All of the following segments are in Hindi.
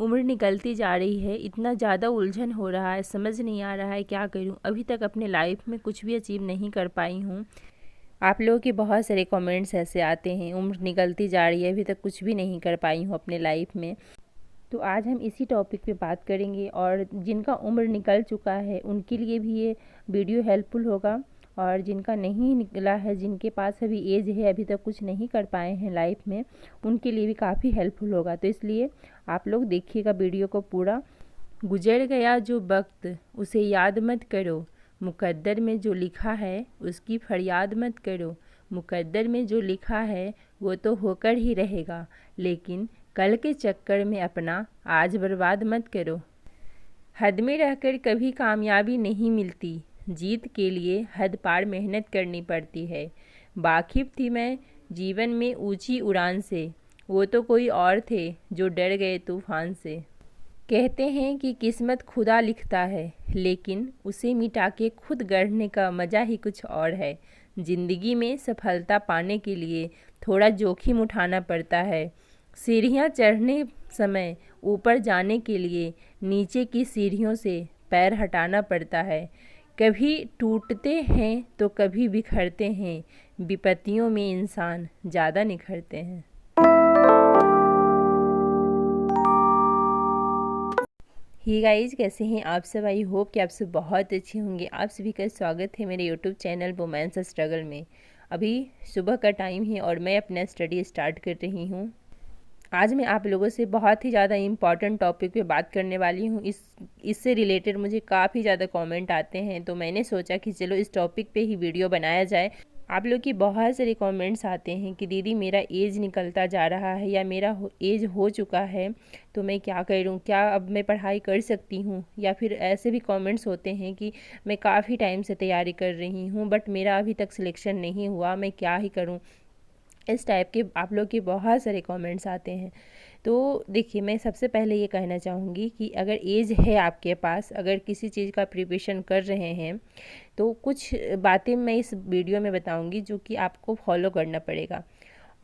उम्र निकलती जा रही है, इतना ज़्यादा उलझन हो रहा है, समझ नहीं आ रहा है क्या करूं। अभी तक अपने लाइफ में कुछ भी अचीव नहीं कर पाई हूं। आप लोगों के बहुत सारे कमेंट्स ऐसे आते हैं, उम्र निकलती जा रही है, अभी तक कुछ भी नहीं कर पाई हूं अपने लाइफ में। तो आज हम इसी टॉपिक पे बात करेंगे और जिनका उम्र निकल चुका है उनके लिए भी ये वीडियो हेल्पफुल होगा, और जिनका नहीं निकला है, जिनके पास अभी एज है, अभी तक कुछ नहीं कर पाए हैं लाइफ में, उनके लिए भी काफ़ी हेल्पफुल होगा। तो इसलिए आप लोग देखिएगा वीडियो को पूरा। गुजर गया जो वक्त उसे याद मत करो, मुकद्दर में जो लिखा है उसकी फरियाद मत करो। मुकद्दर में जो लिखा है वो तो होकर ही रहेगा, लेकिन कल के चक्कर में अपना आज बर्बाद मत करो। हद में रहकर कभी कामयाबी नहीं मिलती, जीत के लिए हद पार मेहनत करनी पड़ती है। वाकिफ़ थी मैं जीवन में ऊंची उड़ान से, वो तो कोई और थे जो डर गए तूफान से। कहते हैं कि किस्मत खुदा लिखता है, लेकिन उसे मिटा के खुद गढ़ने का मज़ा ही कुछ और है। ज़िंदगी में सफलता पाने के लिए थोड़ा जोखिम उठाना पड़ता है। सीढ़ियाँ चढ़ने समय ऊपर जाने के लिए नीचे की सीढ़ियों से पैर हटाना पड़ता है। कभी टूटते हैं तो कभी बिखरते हैं, विपत्तियों में इंसान ज़्यादा निखरते हैं। ही गाइज, कैसे हैं आप सब? आई होप कि आप सब बहुत अच्छे होंगे। आप सभी का स्वागत है मेरे यूट्यूब चैनल वुमेन्स स्ट्रगल में। अभी सुबह का टाइम है और मैं अपना स्टडी स्टार्ट कर रही हूँ। आज मैं आप लोगों से बहुत ही ज़्यादा इम्पॉर्टेंट टॉपिक पे बात करने वाली हूँ। इससे रिलेटेड मुझे काफ़ी ज़्यादा कमेंट आते हैं, तो मैंने सोचा कि चलो इस टॉपिक पे ही वीडियो बनाया जाए। आप लोग की बहुत सारे कमेंट्स आते हैं कि दीदी मेरा एज निकलता जा रहा है या मेरा एज हो चुका है, तो मैं क्या करूं, क्या अब मैं पढ़ाई कर सकती हूं? या फिर ऐसे भी कमेंट्स होते हैं कि मैं काफ़ी टाइम से तैयारी कर रही हूं बट मेरा अभी तक सिलेक्शन नहीं हुआ, मैं क्या ही करूं? इस टाइप के आप लोग के बहुत सारे कमेंट्स आते हैं। तो देखिए, मैं सबसे पहले ये कहना चाहूँगी कि अगर एज है आपके पास, अगर किसी चीज़ का प्रिपरेशन कर रहे हैं, तो कुछ बातें मैं इस वीडियो में बताऊंगी जो कि आपको फॉलो करना पड़ेगा।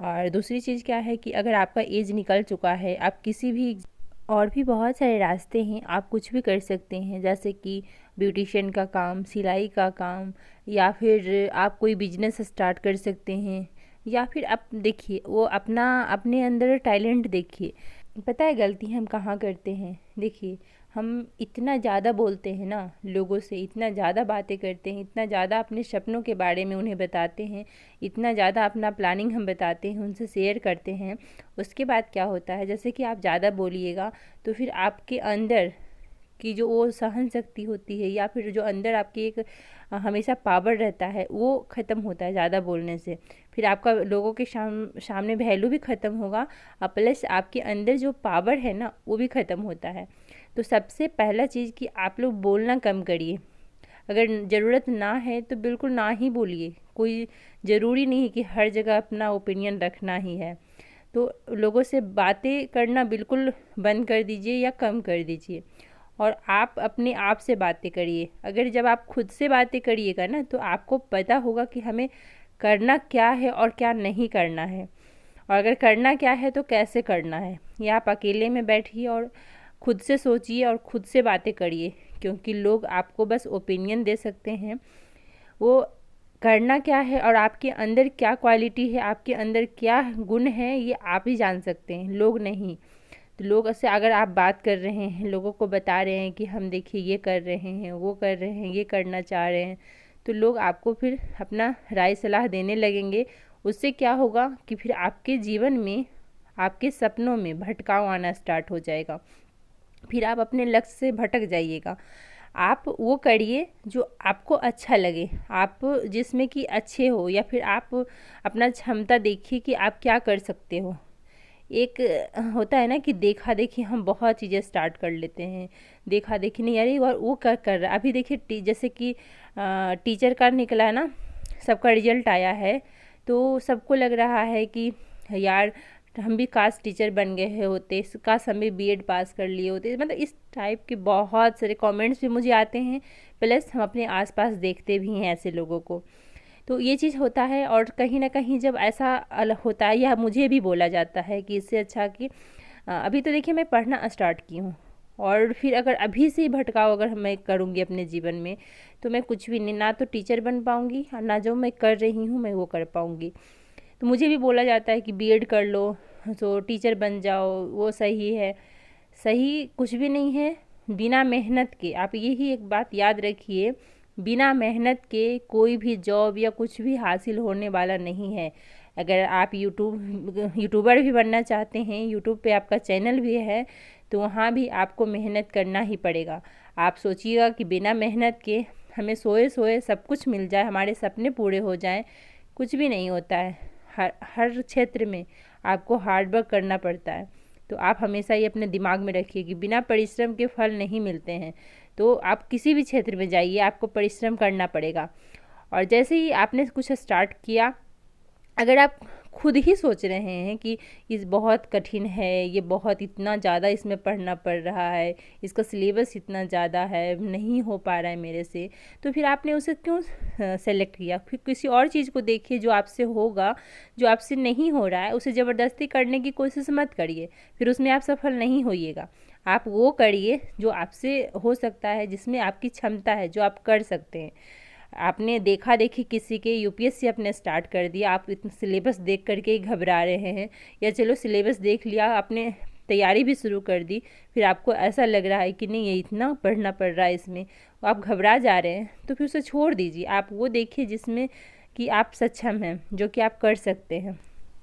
और दूसरी चीज़ क्या है कि अगर आपका एज निकल चुका है, आप किसी भी और भी बहुत सारे रास्ते हैं, आप कुछ भी कर सकते हैं, जैसे कि ब्यूटिशियन का काम, सिलाई का काम, या फिर आप कोई बिजनेस स्टार्ट कर सकते हैं, या फिर आप देखिए वो अपने अंदर टैलेंट देखिए। पता है गलती हम कहाँ करते हैं? देखिए, हम इतना ज़्यादा बोलते हैं ना लोगों से, इतना ज़्यादा बातें करते हैं, इतना ज़्यादा अपने सपनों के बारे में उन्हें बताते हैं, इतना ज़्यादा अपना प्लानिंग हम बताते हैं, उनसे शेयर करते हैं। उसके बाद क्या होता है, जैसे कि आप ज़्यादा बोलिएगा तो फिर आपके अंदर की जो वो सहन शक्ति होती है, या फिर जो अंदर आपकी एक हमेशा पावर रहता है, वो ख़त्म होता है ज़्यादा बोलने से। फिर आपका लोगों के सामने वैल्यू भी ख़त्म होगा, और प्लस आपके अंदर जो पावर है ना वो भी ख़त्म होता है। तो सबसे पहला चीज़ कि आप लोग बोलना कम करिए। अगर ज़रूरत ना है तो बिल्कुल ना ही बोलिए। कोई ज़रूरी नहीं है कि हर जगह अपना ओपिनियन रखना ही है। तो लोगों से बातें करना बिल्कुल बंद कर दीजिए या कम कर दीजिए, और आप अपने आप से बातें करिए। अगर जब आप खुद से बातें करिएगा ना, तो आपको पता होगा कि हमें करना क्या है और क्या नहीं करना है, और अगर करना क्या है तो कैसे करना है। या आप अकेले में बैठिए और खुद से सोचिए और खुद से बातें करिए, क्योंकि लोग आपको बस ओपिनियन दे सकते हैं। वो करना क्या है और आपके अंदर क्या क्वालिटी है, आपके अंदर क्या गुण है, ये आप ही जान सकते हैं, लोग नहीं। तो लोग से अगर आप बात कर रहे हैं, लोगों को बता रहे हैं कि हम देखिए ये कर रहे हैं, वो कर रहे हैं, ये करना चाह रहे हैं, तो लोग आपको फिर अपना राय सलाह देने लगेंगे। उससे क्या होगा कि फिर आपके जीवन में, आपके सपनों में भटकाव आना स्टार्ट हो जाएगा। फिर आप अपने लक्ष्य से भटक जाइएगा। आप वो करिए जो आपको अच्छा लगे, आप जिसमें कि अच्छे हो, या फिर आप अपना क्षमता देखिए कि आप क्या कर सकते हो। एक होता है ना कि देखा देखी हम बहुत चीज़ें स्टार्ट कर लेते हैं। देखा देखी नहीं, अरे और वो कर रहा है। अभी देखिए जैसे कि टीचर का निकला है ना, सबका रिजल्ट आया है, तो सबको लग रहा है कि यार हम भी काश टीचर बन गए होते, काश हम भी बीएड पास कर लिए होते। मतलब इस टाइप के बहुत सारे कमेंट्स भी मुझे आते हैं, प्लस हम अपने आसपास देखते भी हैं ऐसे लोगों को। तो ये चीज़ होता है, और कहीं ना कहीं जब ऐसा होता है, या मुझे भी बोला जाता है कि इससे अच्छा कि अभी तो देखिए मैं पढ़ना स्टार्ट की हूँ, और फिर अगर अभी से ही भटकाव अगर मैं करूँगी अपने जीवन में, तो मैं कुछ भी नहीं, ना तो टीचर बन पाऊँगी और ना जो मैं कर रही हूँ मैं वो कर पाऊँगी। तो मुझे भी बोला जाता है कि बीएड कर लो तो टीचर बन जाओ, वो सही है। सही कुछ भी नहीं है। बिना मेहनत के, आप यही एक बात याद रखिए, बिना मेहनत के कोई भी जॉब या कुछ भी हासिल होने वाला नहीं है। अगर आप यूट्यूबर भी बनना चाहते हैं, यूट्यूब पे आपका चैनल भी है, तो वहाँ भी आपको मेहनत करना ही पड़ेगा। आप सोचिएगा कि बिना मेहनत के हमें सोए सोए सब कुछ मिल जाए, हमारे सपने पूरे हो जाएं, कुछ भी नहीं होता है। हर क्षेत्र में आपको हार्ड वर्क करना पड़ता है। तो आप हमेशा ये अपने दिमाग में रखिए कि बिना परिश्रम के फल नहीं मिलते हैं। तो आप किसी भी क्षेत्र में जाइए, आपको परिश्रम करना पड़ेगा। और जैसे ही आपने कुछ स्टार्ट किया, अगर आप खुद ही सोच रहे हैं कि इस बहुत कठिन है, ये बहुत इतना ज़्यादा इसमें पढ़ना पड़ रहा है, इसका सिलेबस इतना ज़्यादा है, नहीं हो पा रहा है मेरे से, तो फिर आपने उसे क्यों सेलेक्ट किया? फिर किसी और चीज़ को देखिए जो आपसे होगा। जो आपसे नहीं हो रहा है उसे ज़बरदस्ती करने की कोशिश मत करिए, फिर उसमें आप सफल नहीं होइएगा। आप वो करिए जो आपसे हो सकता है, जिसमें आपकी क्षमता है, जो आप कर सकते हैं। आपने देखा देखी किसी के यूपीएससी आपने स्टार्ट कर दिया, आप इतना सिलेबस देख करके ही घबरा रहे हैं, या चलो सिलेबस देख लिया, आपने तैयारी भी शुरू कर दी, फिर आपको ऐसा लग रहा है कि नहीं ये इतना पढ़ना पड़ रहा है इसमें, आप घबरा जा रहे हैं, तो फिर उसे छोड़ दीजिए। आप वो देखिए जिसमें कि आप सक्षम हैं, जो कि आप कर सकते हैं।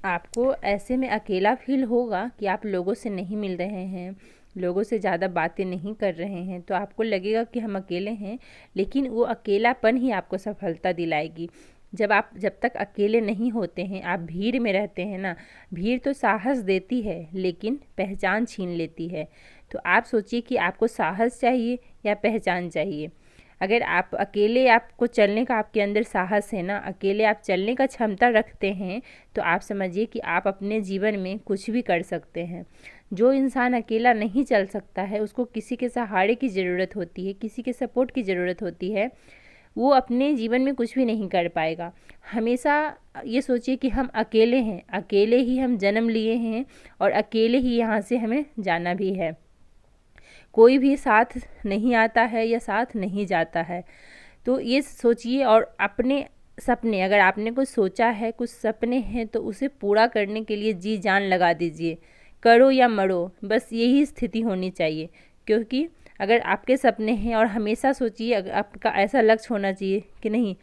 आपको ऐसे में अकेला फील होगा कि आप लोगों से नहीं मिल रहे हैं, लोगों से ज़्यादा बातें नहीं कर रहे हैं, तो आपको लगेगा कि हम अकेले हैं, लेकिन वो अकेलापन ही आपको सफलता दिलाएगी। जब तक अकेले नहीं होते हैं, आप भीड़ में रहते हैं ना, भीड़ तो साहस देती है लेकिन पहचान छीन लेती है। तो आप सोचिए कि आपको साहस चाहिए या पहचान चाहिए। अगर आप अकेले, आपको चलने का आपके अंदर साहस है ना, अकेले आप चलने का क्षमता रखते हैं, तो आप समझिए कि आप अपने जीवन में कुछ भी कर सकते हैं। जो इंसान अकेला नहीं चल सकता है, उसको किसी के सहारे की ज़रूरत होती है, किसी के सपोर्ट की ज़रूरत होती है, वो अपने जीवन में कुछ भी नहीं कर पाएगा। हमेशा ये सोचिए कि हम अकेले हैं, अकेले ही हम जन्म लिए हैं और अकेले ही यहाँ से हमें जाना भी है। कोई भी साथ नहीं आता है या साथ नहीं जाता है। तो ये सोचिए, और अपने सपने, अगर आपने कुछ सोचा है, कुछ सपने हैं, तो उसे पूरा करने के लिए जी जान लगा दीजिए। करो या मरो, बस यही स्थिति होनी चाहिए। क्योंकि अगर आपके सपने हैं, और हमेशा सोचिए अगर आपका ऐसा लक्ष्य होना चाहिए कि नहीं,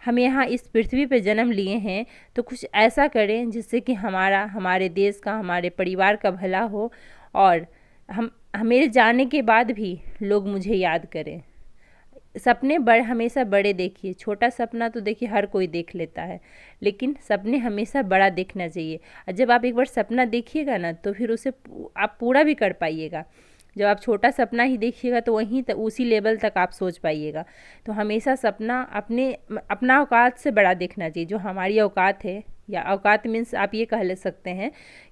हम यहाँ इस पृथ्वी पे जन्म लिए हैं, तो कुछ ऐसा करें जिससे कि हमारे देश का, हमारे परिवार का भला हो, और मेरे जाने के बाद भी लोग मुझे याद करें। सपने हमेशा बड़े देखिए। छोटा सपना तो देखिए हर कोई देख लेता है, लेकिन सपने हमेशा बड़ा देखना चाहिए। और जब आप एक बार सपना देखिएगा ना, तो फिर उसे आप पूरा भी कर पाइएगा। जब आप छोटा सपना ही देखिएगा तो वहीं तक, उसी लेवल तक आप सोच पाइएगा। तो हमेशा सपना अपना औकात से बड़ा देखना चाहिए। जो हमारी औकात है, या औकात मीन्स आप ये कह ले सकते हैं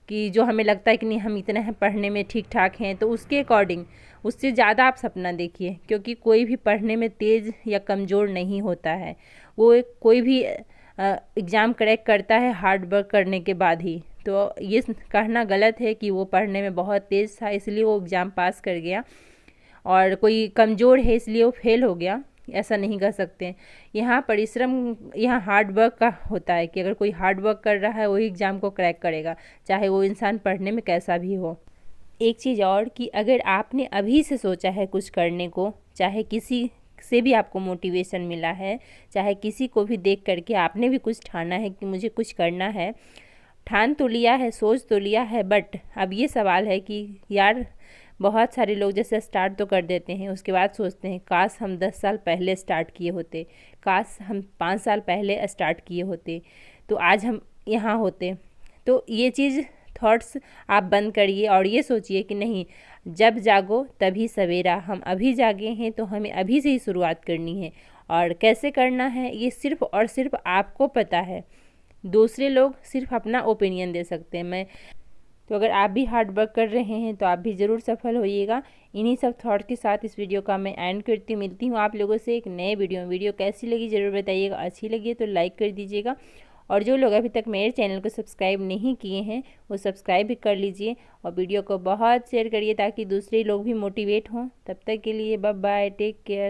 कि जो हमें लगता है कि नहीं हम इतने हैं, पढ़ने में ठीक ठाक हैं, तो उसके अकॉर्डिंग, उससे ज़्यादा आप सपना देखिए। क्योंकि कोई भी पढ़ने में तेज़ या कमज़ोर नहीं होता है। कोई भी एग्ज़ाम क्रैक करता है हार्ड वर्क करने के बाद ही। तो ये कहना गलत है कि वो पढ़ने में बहुत तेज़ था इसलिए वो एग्ज़ाम पास कर गया, और कोई कमज़ोर है इसलिए वो फेल हो गया, ऐसा नहीं कह सकते। यहाँ परिश्रम, यहाँ हार्ड वर्क का होता है कि अगर कोई हार्ड वर्क कर रहा है वही एग्ज़ाम को क्रैक करेगा, चाहे वो इंसान पढ़ने में कैसा भी हो। एक चीज़ और कि अगर आपने अभी से सोचा है कुछ करने को, चाहे किसी से भी आपको मोटिवेशन मिला है, चाहे किसी को भी देख करके आपने भी कुछ ठाना है कि मुझे कुछ करना है, ठान तो लिया है, सोच तो लिया है, बट अब ये सवाल है कि यार, बहुत सारे लोग जैसे स्टार्ट तो कर देते हैं, उसके बाद सोचते हैं काश हम 10 साल पहले स्टार्ट किए होते, काश हम 5 साल पहले स्टार्ट किए होते, तो आज हम यहाँ होते। तो ये चीज़ थॉट्स आप बंद करिए और ये सोचिए कि नहीं, जब जागो तभी सवेरा। हम अभी जागे हैं तो हमें अभी से ही शुरुआत करनी है, और कैसे करना है ये सिर्फ़ और सिर्फ आपको पता है। दूसरे लोग सिर्फ अपना ओपिनियन दे सकते हैं। तो अगर आप भी हार्ड वर्क कर रहे हैं तो आप भी ज़रूर सफल होइएगा। इन्हीं सब थॉट के साथ इस वीडियो का मैं एंड करती मिलती हूँ आप लोगों से एक नए वीडियो कैसी लगी ज़रूर बताइएगा। अच्छी लगी तो लाइक कर दीजिएगा, और जो लोग अभी तक मेरे चैनल को सब्सक्राइब नहीं किए हैं वो सब्सक्राइब भी कर लीजिए और वीडियो को बहुत शेयर करिए ताकि दूसरे लोग भी मोटिवेट हों। तब तक के लिए बाय बाय, टेक केयर।